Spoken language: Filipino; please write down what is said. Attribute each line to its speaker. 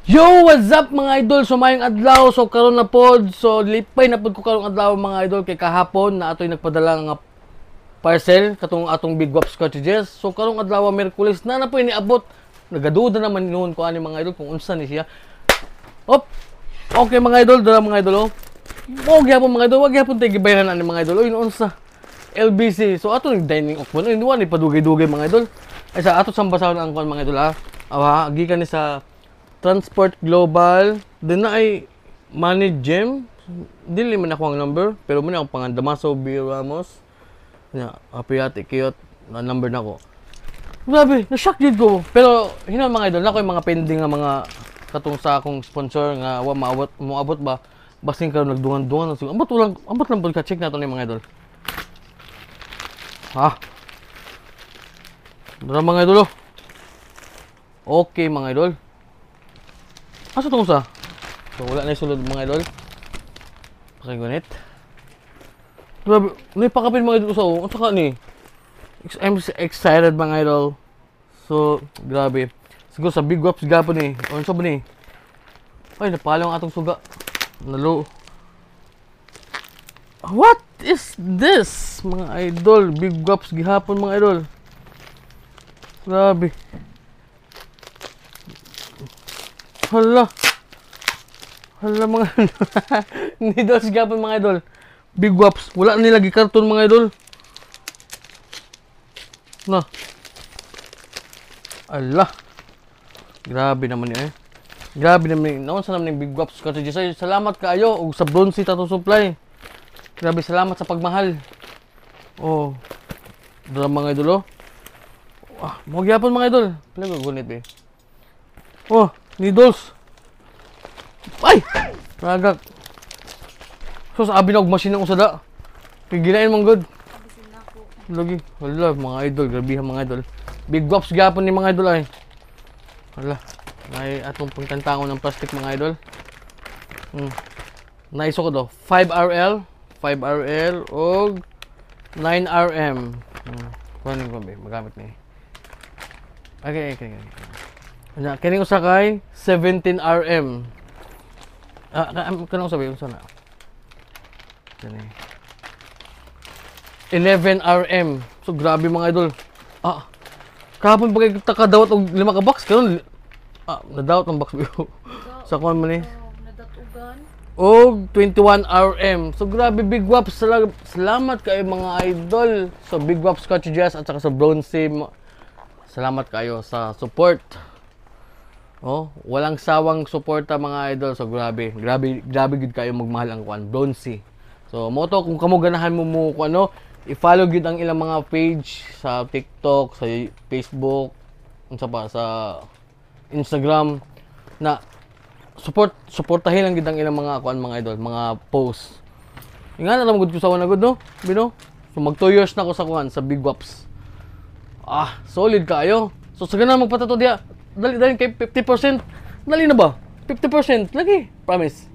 Speaker 1: Yo, what's up mga idol? So mayong adlaw, so karon na pod, so lipay na pod ko karong adlaw mga idol kay kahapon na atoy nagpadala nga parcel katong atong Big Guaps cartridges. So karong adlaw Miyerkules na po iniabot. Nagaduda naman noon ko ani mga idol kung unsa ni siya. Op. Okay mga idol, dala mga idol oh. Wag gyapon mga idol, wag gyapon tay gibayaran ani mga idol. Oy unsa? LBC. So ato ning dining okman, hindi wa ni padugay-dugay mga idol. Ay sa ato sambasahon ang kon mga idol ha. Awa, gikan ni sa Transport Global, din na ay Manage Gem. Dili man ako ang number, pero muna akong pangan Damaso B. Ramos. Nya, apiyati kiyot na number nako. Grabe, na-shock jud ko. Pero hinon mga idol, nako yung mga pending nga mga katong sa akong sponsor nga wa moabot ba. Basing karon nagdungan-dungan so ambot lang pud ka check nato ni mga idol. Ha. Dara mga idol. Okay mga idol. Asa itong usa? So, wala na yung sulod mga idol. Pakigunit. Grabe, napakapin mga idol usa o. Ang saka ni. I'm excited mga idol. So, grabe. Siguro sa Big Guaps gapon ni. O, ano ba ni? Ay, napalaw ang atong suga. Nalo. What is this? Mga idol. Big Guaps gihapon mga idol. Grabe. Hala. Hala mga Needles gapon mga idol. Big Guaps. Wala nila gikarton mga idol. Na. Ala. Grabe naman eh. Grabe naman. Naon sa naman yung Big Guaps cartridges. Salamat kaayo og sa Bronzy Tattoo Supply. Grabe salamat sa pagmahal. Oh. Dala mga idol oh. Ah, mo gyapon mga idol. Pala gunit eh. Oh. Needles. Ay! Nagag. So sa abi na og machine ng usada. Pigilain mong good. Lagi. Wala mga idol, grabe mga idol. Big Guaps gapon ni mga idol ay. Wala. May atong pagtantangon ng plastic mga idol. Naiso ko do. 5RL, 5RL og 9RM. Kunin ko ba magamit ni. Okay. Anya, kini usa kay 17RM. Kanang sabi unsa na? Kani. 11RM. So grabe mga idol. Kahapon pag takadawat og 5 ka box karon nadawat ang box biyo. Sa kon man ni.
Speaker 2: Nadatugan.
Speaker 1: Og 21RM. So grabe Big Guaps. Salamat kay mga idol. So Big Guaps cartridges at saka sa Bronzy. Salamat kayo sa support. Oh, walang sawang suporta mga idol. So grabe gud kayo magmahal ang kuan Bronzy. So mo to kung kamo ganahan mo ano, i-follow gid ang ilang mga page sa TikTok, sa Facebook, unsa pa sa Instagram na suportahin lang gid ang ilang mga kuan mga idol, mga post. Ingana na gud ko sa wana gud no, bino. So mag 2 years na ko sa kuan sa Big Guaps. Solid kayo. So sa ganang magpatato diya. Dali kay 50%. Dali na ba? 50%. Lagi. Promise.